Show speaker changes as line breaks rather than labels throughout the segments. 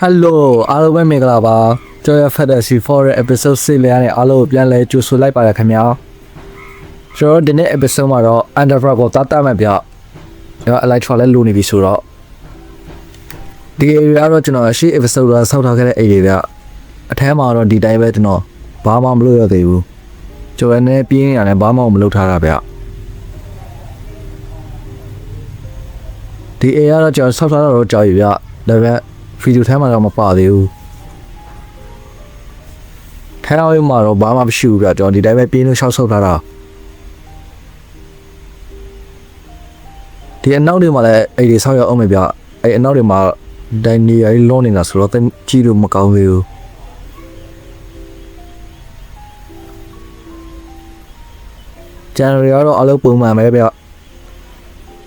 Hello အားလုံးပဲမင်္ဂလာပါကျွန်တော် Fantasy 4 ရဲ့ episode 6လေးနဲ့အားလုံးကိုပြန်လဲကြိုဆိုလိုက်ပါရခင်ဗျာကျွန်တော်ဒီနေ့ episode မှာတော့ Underworld ကိုတတ်မှတ်ပြကျွန်တော် Elytra လဲလိုနေပြီဆိုတော့ဒီ area တော့ကျွန်တော်ရှေ့ episode ကဆောက်ထားခဲ့တဲ့ area ဗျအထဲမှာတော့ဒီတိုင်းပဲကျွန်တော်ဘာမှမလုပ်ရသေးဘူးကျွန်တော်လည်းပြင်းနေတာလည်းဘာမှမလုပ်ထားတာဗျဒီ area တော့ကျွန်တော်ဆောက်ထားတော့ကြောက်ရဗျဒါပေမဲ့ဗီဒီယိုထဲမှာတော့မပါသေးဘူးထဲအောင်ရမှာတော့ဘာမှမရှိဘူးဗျကျွန်တော်ဒီတိုင်းပဲပြင်းလို့ရှောက်ဆုပ်ထားတာဒီအနောက်တွေမှာလည်းအဲ့ဒီဆောက်ရအောင်မယ်ဗျအဲ့အနောက်တွေမှာဒိုင်နီရီလုံးနေတာဆိုတော့ကြည့်လို့မကောင်းသေးဘူးဂျန်နဝါရီကတော့အလုပ်ပုံမှန်ပဲဗျ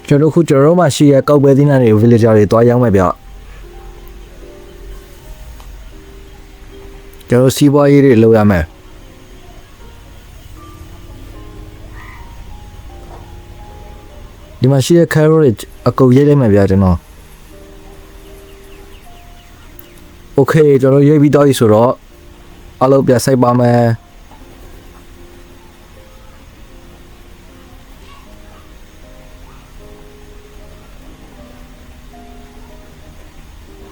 ကျွန်တော်တို့မှရှိရကောက်ပဲသီးနှံတွေ villager တွေတွားရောက်မယ်ဗျကျွန်တော်စီးပွားရေးတွေလုပ်ရမယ်ဒီမှာရှိတဲ့ carrot အကုန်ရေးလိုက်မယ်ဗျာကျွန်တော် Okay ကျွန်တော်ရေးပြီးတော့ဆိုတော့အလုပ်ပြဆိုင်ပါမယ်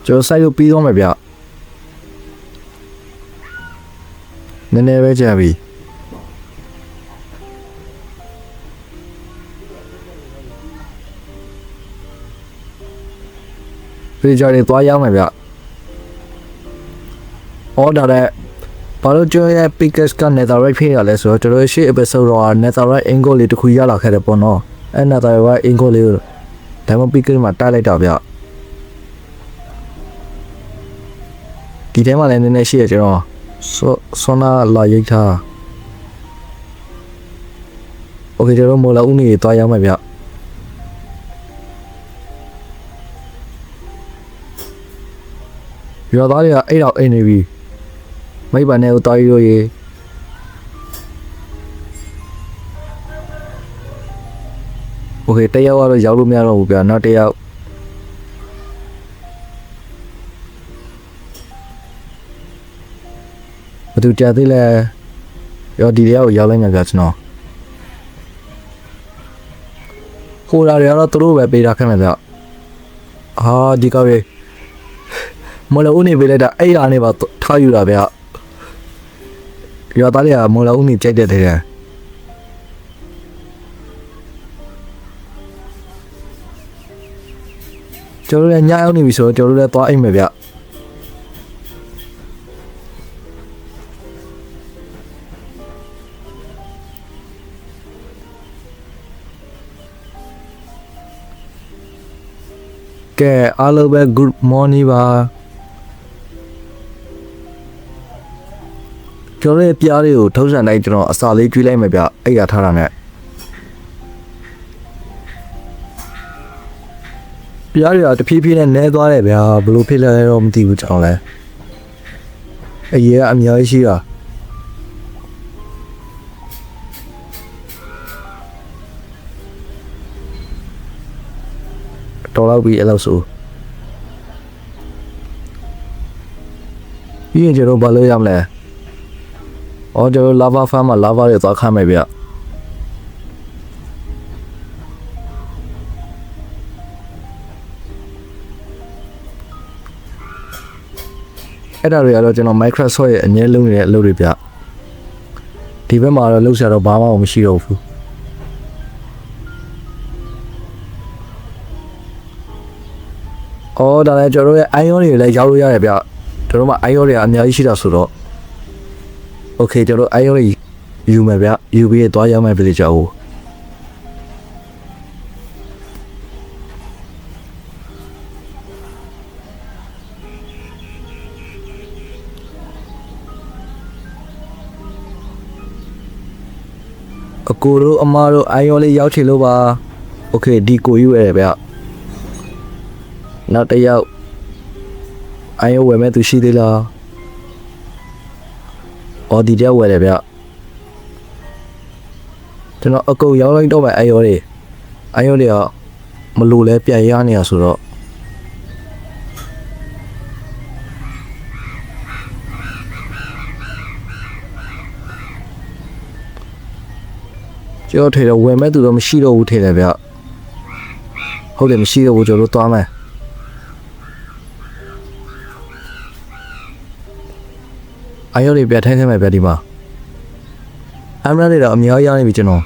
ကျွန်တော်ဆိုင်လို့ပြီးတော့မယ်ဗျာနည်းနည်းပဲကြာပြီပြေကြတယ်သွားရောက်မယ်ဗျအော်ဒါလည်းဘာလို့ကျွန်တော်ရဲ့ Pickaxe က Netherite ဖြစ်ရလဲဆိုတော့ကျွန်တော်ရှေ့ episode တော့ Netherite ingot လေးတစ်ခုရလာခဲ့တယ်ပေါ့နော်အဲ့ Netherite ingot လေးကို Diamond Pickaxe မှာတိုက်လိုက်တာဗျဒီထဲမှာလည်းနည်းနည်းရှိရကျွန်တော်ဆောနာလာရိတ်ထားโอเคကျွန်တော်မော်လာဦးနေသွားရောက်မယ်ဗျရွာသားတွေကအဲ့တော့အိမ်နေပြီမိဘနဲ့တောင်းရိုးရေโอเคတယောက်ကတော့ရောက်လို့မရတော့ဘူးဗျနောက်တယောက်ဘယ်သူကြားသေးလဲရောဒီတယောက်ကိုရောက်လိုက်မှာဗျကျွန်တော်ခိုးတာတွေကတော့သူတို့ပဲပေးတာခဲ့မှာဗျဟာဒီကောက်ရေမော်လာဦးနေပေးလိုက်တာအဲ့ဒါနဲ့ပါထားယူတာဗျရွာသားတွေကမော်လာဦးနေကြိုက်တဲ့တဲ့ကျွန်တော်လည်းညအောင်နေပြီဆိုတော့ကျွန်တော်လည်းသွားအိမ်မယ်ဗျကဲအားလုံးပဲ good morning ပါကျွန်တော်ရဲ့ပြားလေးကိုထုံးစံတိုင်းကျွန်တော်အစာလေးကျွေးလိုက်မယ်ဗျအဲ့ရထားတာနဲ့ပြားတွေကတဖြည်းဖြည်းနဲ့နဲသွားတယ်ဗျာဘလို့ဖြစ်လဲတော့မသိဘူးကျွန်တော်လည်းအရေးအများကြီးရှိတာတော်တော့ပြီအဲ့လိုဆိုပြီးရင်ကျွန်တော်ဘာလုပ်ရမလဲအော်ကျွန်တော် lava farm မှာ lava တွေသွားခမ်းမယ်ဗျအဲ့ဒါတွေကတော့ကျွန်တော် Microsoft ရဲ့အငြင်းလုံးနေတဲ့အလုပ်တွေဗျဒီဘက်မှာတော့လုပ်စရာတော့ဘာမှမရှိတော့ဘူးအော်ဒါလည်းကျွန်တော်ရဲ့ iron တွေလည်းရောက်လို့ရတယ်ဗျကျွန်တော်မှ iron တွေအများကြီးရှိတာဆိုတော့ Okay ကျွန်တော် iron တွေယူမယ်ဗျယူပြီးသွားရောက်မယ်ပြည်ကြအောင်အကိုတို့အမတို့ iron လေးရောက်ချင်လို့ပါ Okay ဒီကိုယူရတယ်ဗျနောက်တစ်ယောက်အိုင်ယိုဝယ်မဲ့သူရှိသေးလားအော်ဒီတယောက်ဝယ်တယ်ဗျကျွန်တော်အကုန်ရောက်လိုက်တော့မှအိုင်ယိုတွေကမလို့လဲပြန်ရနေရဆိုတော့ ကျော်ထေတော့ဝင်မဲ့သူတော့မရှိတော့ဘူးထင်တယ်ဗျဟုတ်တယ်မရှိတော့ဘူးကျွန်တော်တို့သွားမယ်အယောတွေပြထိုင်းထိုင်းမယ်ဗျဒီမှာအမရတွေတော့အများကြီးရနေပြီကျွန်တော်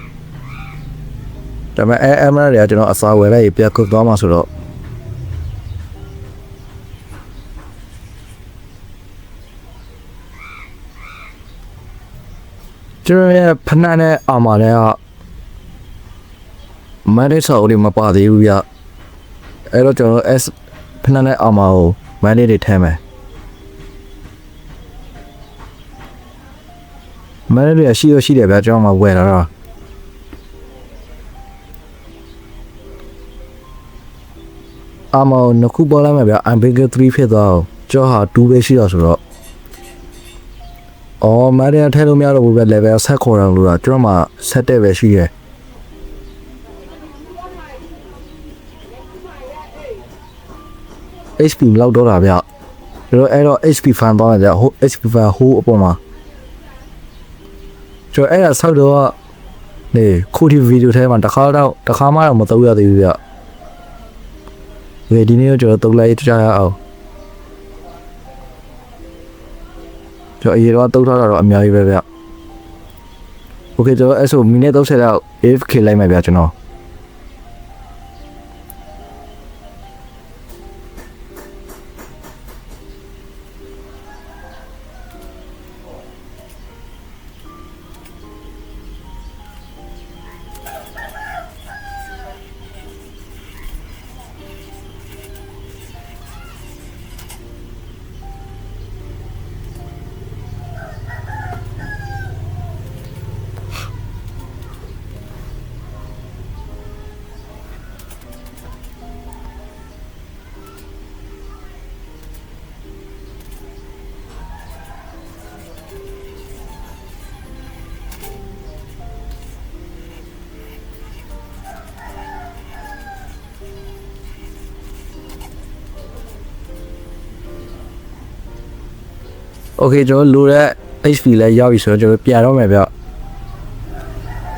ဒါပေမဲ့အမရတွေကကျွန်တော်အစာဝယ်လိုက်ပြကုတ်သွားမှာဆိုတော့ကျွန်တော်ရဲ့ဖနက်နဲ့အာမာနဲ့ကမန်ဒေးဆော်တွေမပါသေးဘူးဗျအဲ့တော့ကျွန်တော် S ဖနက်နဲ့အာမာကိုမန်ဒေးတွေထဲမယ်မန်ဒေးတွေရှိတယ်ဗျကျွန်တော်မှဝယ်လာတာအာမာကိုနှစ်ခုပေါ်လိုက်မယ်ဗျ Ambigger 3ဖြစ်သွားအောင်ကျွန်တော်ဟာ2ပဲရှိတော့ဆိုတော့အော်မန်ဒေးထဲလို့မရတော့ဘူးဗျ level ဆက်ခေါ်အောင်လို့ကျွန်တော်မှဆက်တဲ့ပဲရှိတယ်HP လောက်တော့တာဗျကျွန်တော်အဲ့တော့ HP fan သွားတယ်ဟို HP fan ဟိုးအပေါ်မှာကျွန်တော်အဲ့ဒါဆောက်တော့နေခုဒီဗီဒီယိုထဲမှာတစ်ခါမှတော့မသုံးရသေးဘူးဗျဒီနေ့ကျွန်တော်သုံးလိုက်ကြရအောင်ကျွန်တော်အရင်တော့သုံးထားတာတော့အများကြီးပဲဗျ Okay ကျွန်တော်အဲ့ဆိုမိနစ်30လောက် AFK လိုက်မယ်ဗျကျွန်တော်โอเคကျွန်တော်လိုတဲ့ HP လဲရောက်ပြီဆိုတော့ကျွန်တော်ပြန်တော့မယ်ဗျ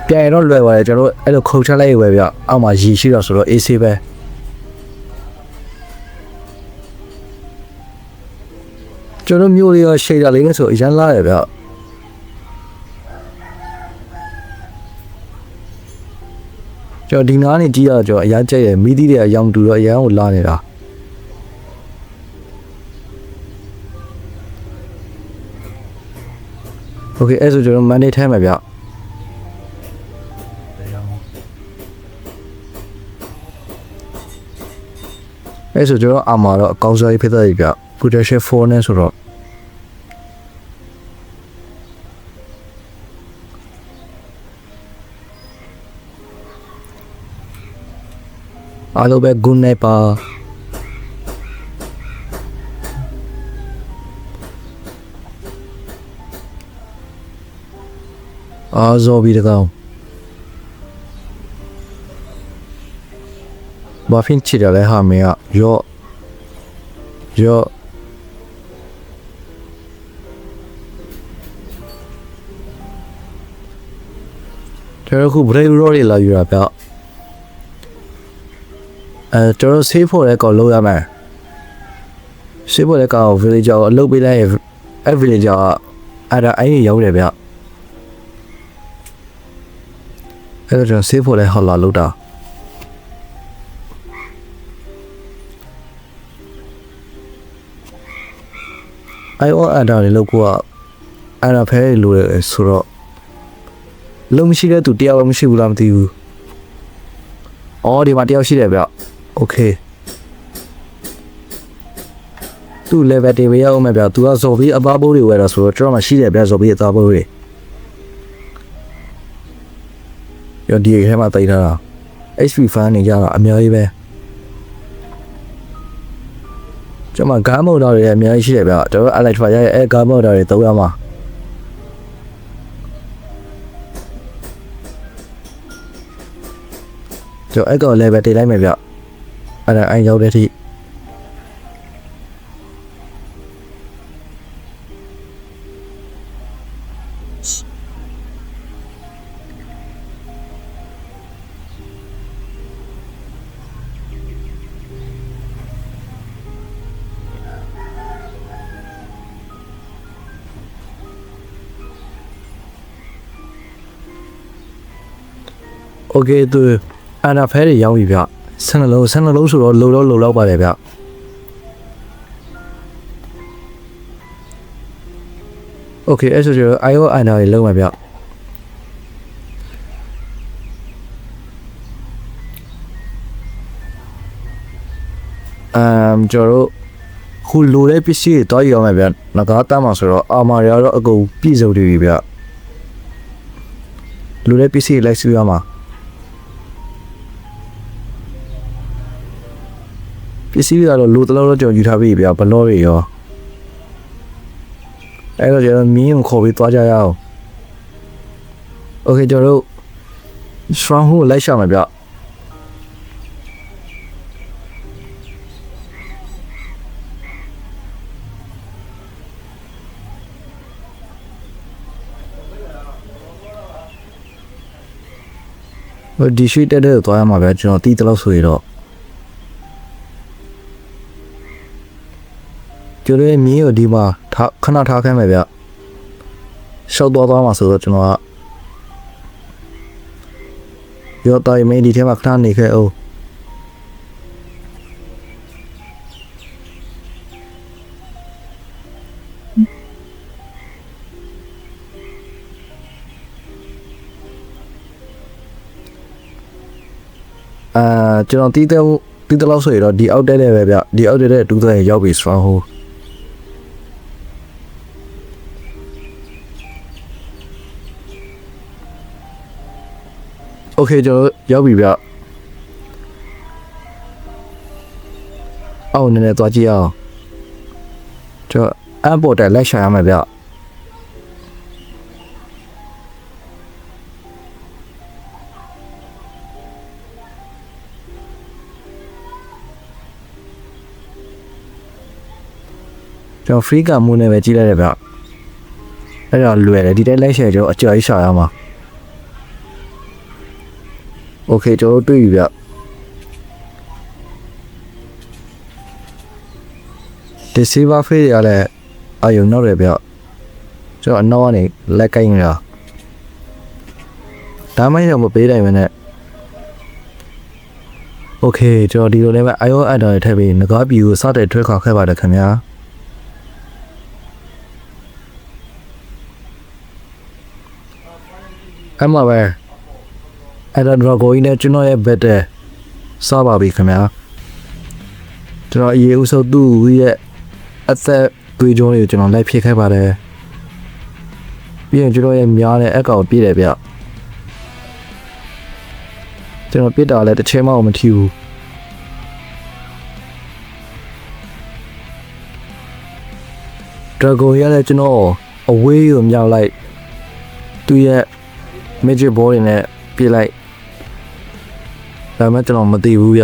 ပြန်ရတော့လွယ်ပါတယ်ကျွန်တော်အဲ့လိုခုတ်ချလိုက်ရွယ်ဗျအောက်မှာရေရှိတော့ဆိုတော့ AC ပဲကျွန်တော်မျိုးလေးရောရှိတာလေးနဲ့ဆိုအရန်လာရဗျကျွန်တော်ဒီနားနေကြည့်ရတော့ကျွန်တော်အရန်ကြိုက်ရမိသီးတွေအယောင်တူတော့အရန်ကိုလာနေတာโอเคအဲ့ဆိုကျွန်တော်မန်ဒေးထဲမှာဗျအဲ့ဆိုကျွန်တော်အာမာတော့အကောင်းစားရေးဖြစ်သွားပြီဗျ Protection 4နဲ့ဆိုတော့အားလုံးပဲ good night ပါအာဇော်ဘီတကောင်ဘာဖင်ချီတယ်လဲဟာမေကရော့ကျွန်တော်ခု break roll တွေလာယူတာဗျကျွန်တော် save ဖို့လည်းကောက်လုပ်ရမယ် save ဖို့လည်းကောက် village ကိုအလုပ်ပေးလိုက်ရင်အဲ့ village ကအဲ့ဒါအဲ့ရောက်တယ်ဗျအဲ့တော့ကျွန်တော် save ဖို့လည်းဟောလာလုပ်တာအဲ့အဲ့ဒါလေးလုပ်ဖို့ကအဲ့ဒါဖဲလိုတယ်ဆိုတော့လုံးမရှိတဲ့သူတယောက်မရှိဘူးလားမသိဘူးအော်ဒီမှာတယောက်ရှိတယ်ဗျ Okay သူ level တွေပဲရောက်မယ်ဗျသူက zombie အသားပိုးတွေဝယ်တာဆိုတော့ကျွန်တော်မှရှိတယ်ဗျ zombie အသားပိုးတွေရောဒီထဲမှာတိုက်ထားတာ HP fan နေကြတာအများကြီးပဲကျွန်မ gun mode တွေအများကြီးရှိတယ်ဗျကျွန်တော် Electra ရဲ့အဲ gun mode တွေသုံးရမှာကျွန်တော်အဲ့ကောင် level တင်လိုက်မယ်ဗျအဲ့ဒါအဲ့ရောက်တဲ့အထိ OK သူအန်ဒါဖဲတွေရောက်ပြီဗျ12လုံးဆိုတော့လုံလောက်ပါတယ်ဗျโอเคအဲ့ဆိုကျတော့ IO အန်ဒါတွေလုံးပါဗျကျွန်တော်တို့ခုလိုတဲ့ပစ္စည်းတွေတောက်ရအောင်ဗျငကားတမ်းမှာဆိုတော့အာမာတွေကတော့အကုန်ပြည့်စုံနေပြီဗျလိုတဲ့ပစ္စည်းလိုက်စုရမှာပစ္စည်းတွေကတော့လိုတလို့တော့ကျွန်တော်ယူထားပြီဗျဘလော့တွေရောအဲ့တော့ကျွန်တော်မင်းကိုခေါ်ပြီးသွားကြရအောင်โอเคကျွန်တော်တို့ strong hold လိုက်ရှာမှာဗျဒီရှိတက်တဲ့သွားရမှာဗျကျွန်တော်တီးတလို့ဆိုရတော့ကျွန်တော်မြင်းကိုဒီမှာခဏထားခိုင်းမယ်ဗျရှောက်သွားမှာဆိုတော့ကျွန်တော်ကရောတိုင်မင်းဒီထဲမှာခဏနေခဲ့အောင်ကျွန်တော်တီးတဲ့လောက်ဆိုရတော့ဒီအောက်တက်တဲ့ပဲဗျဒီအောက်တက်တဲ့တူးတဲ့ရောက်ပြီ strong holdโอเคကျွန်တော်ရောက်ပြီဗျအော်နည်းနည်းသွားကြည့်အောင်ကျွန်တော်အမ်ပေါ်တက်လိုက်ရှာရမယ်ဗျကျွန်တော် free ကမူနဲ့ပဲကြည့်လိုက်ရဗျအဲ့တော့လွယ်တယ်ဒီတိုင်းလိုက်ရှာကျွန်တော်အကျော်ကြီးရှာရမှာโอเคကျွန်တော်တွေ့ပြီဗျဒီ silver face ရလဲအယုံတော့ရဗျကျွန်တော်အနောက်ကနေလက်ကင်နေတာဒါမှမပေးနိုင်မနဲ့โอเคကျွန်တော်ဒီလိုလေးပဲ IO အန်ဒါတွေထည့်ပြီးငကားပြီကိုစတဲ့ထွဲခေါ်ခဲ့ပါတယ်ခင်ဗျာအမပဲအဲ့ဒါတော့ကိုင်းနဲ့ကျွန်တော်ရဲ့ဘက်တဲ့စားပါပြီခင်ဗျာကျွန်တော်ရေဦးစုပ်သူ့ရဲ့အသက်သွေးကြောတွေကိုကျွန်တော်လိုက်ဖြည့်ခဲ့ပါတယ်ပြီးရင်ကျွန်တော်ရဲ့များတဲ့အကောင်ပြည့်တယ်ဗျကျွန်တော်ပြစ်တာလည်းတစ်ချိန်မှမထီဘူးဒရာဂွန်ရလည်းကျွန်တော်အဝေးကိုမြောက်လိုက်သူ့ရဲ့ magic ball တွေနဲ့ပြေးလိုက်ဒါမှကျွန်တော်မသိဘူးဗျ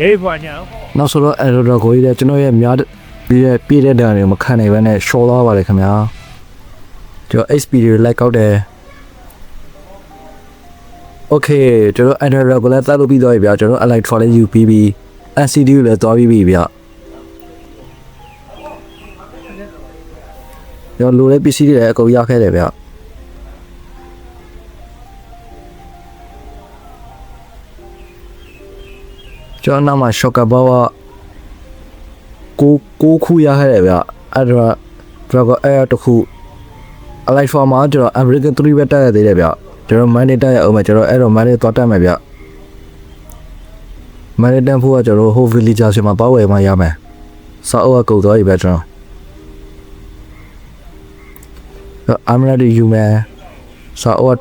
အေးဖွာညာ
နောက်ဆိုတော့အဲ့တော့ကိုကြီးတဲ့ကျွန်တော်ရဲ့များပြည့်တဲ့တန်တွေမခံနိုင်ဘဲနဲ့ရှော့သွားပါတယ်ခင်ဗျာကျွန်တော် HP တွေလိုက်ကောက်တယ်โอเคကျွန်တော် Android ကိုလည်းတက်လို့ပြီးသွားပြီဗျာကျွန်တော် Electronic UPB NCD ကိုလည်းသွားပြီးပြီဗျာကျွန်တော်လိုတဲ့ပစ္စည်းတွေလည်းအကုန်ရခဲ့တယ်ဗျာကျွန်တော်နားမှာ shocker ball ကိုခုရခဲ့တယ်ဗျအဲ့တော့ Dragon Air တခု Alight for မှာကျွန်တော် American 3 ပဲတက်ရသေးတယ်ဗျကျွန်တော် Money တက်ရအောင်မယ်ကျွန်တော်အဲ့တော့ Money သွားတက်မယ်ဗျ Money တက်ဖို့ကကျွန်တော် Whole Villager ဆီမှာပေါက်ဝယ်မှရမယ်စာအုပ်ကကုန်သွားပြီဗျကျွန်တော်I'm ready you man စာအုပ်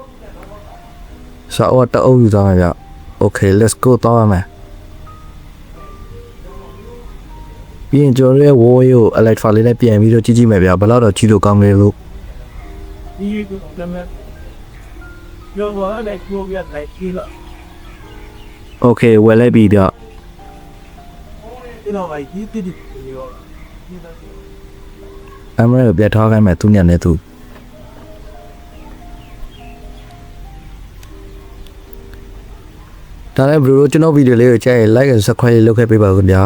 တအုပ်ယူသွားမယ်ဗျ Okay let's go တော့ရမယ်ပြီးရင်ကျွန်တော်ရဲ့ wall ကို electra လေးနဲ့ပြန်ပြီးတော့ကြည့်ကြည့်မယ်ဗျာဘယ်တော့တော့ကြီးလို့ကောင်းလဲလို့
ဒီကနေ့ရောဘာလဲကိုရတဲ့ကြီးလား
Okay ဝယ်လိုက်ပြီတော့
ဒီတော့ဘာကြီးတိတိရော
အမရကိုပြတ်ထားခိုင်းမယ်သူညနဲ့သူဒါလည်းဘယ်လိုကျွန်တော်ဗီဒီယိုလေးကိုကြည့်ရင် like and subscribe လုပ်ခဲ့ပေးပါဦးဗျာ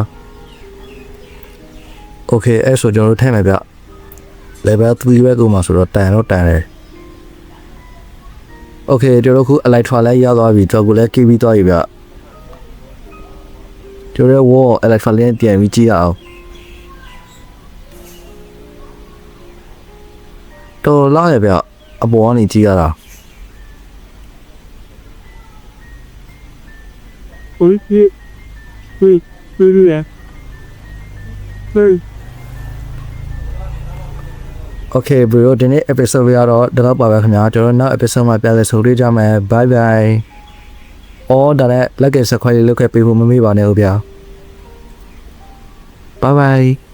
Okay အဲ့ဆိုကျွန်တော်တို့ထည့်မယ်ဗျ level 3ပဲကိုမှဆိုတော့တန်တော့တန်တယ် Okay ကျွန်တော်တို့ခု electra လည်းရောက်သွားပြီကျွန်တော်လည်း KB သွားပြီဗျကျွန်တော်ရဲ့ wall electra လေးပြန်ပြီးကြည့်ရအောင်တော်လာရဗျအပေါ်ကနေကြည့်ရတာ
ကိုကြီးကိုရ
Okay bro ဒီနေ့ episode လေးကတော့ဒီလောက်ပါပဲခင်ဗျာကျွန်တော်နောက် episode မှာပြန်လည်ဆုံတွေ့ကြမယ် bye bye အော်ဒါနဲ့လက်ကစခွဲလေးလုပ်ခဲ့ပေးဖို့မမေ့ပါနဲ့ဦးဗျာ bye bye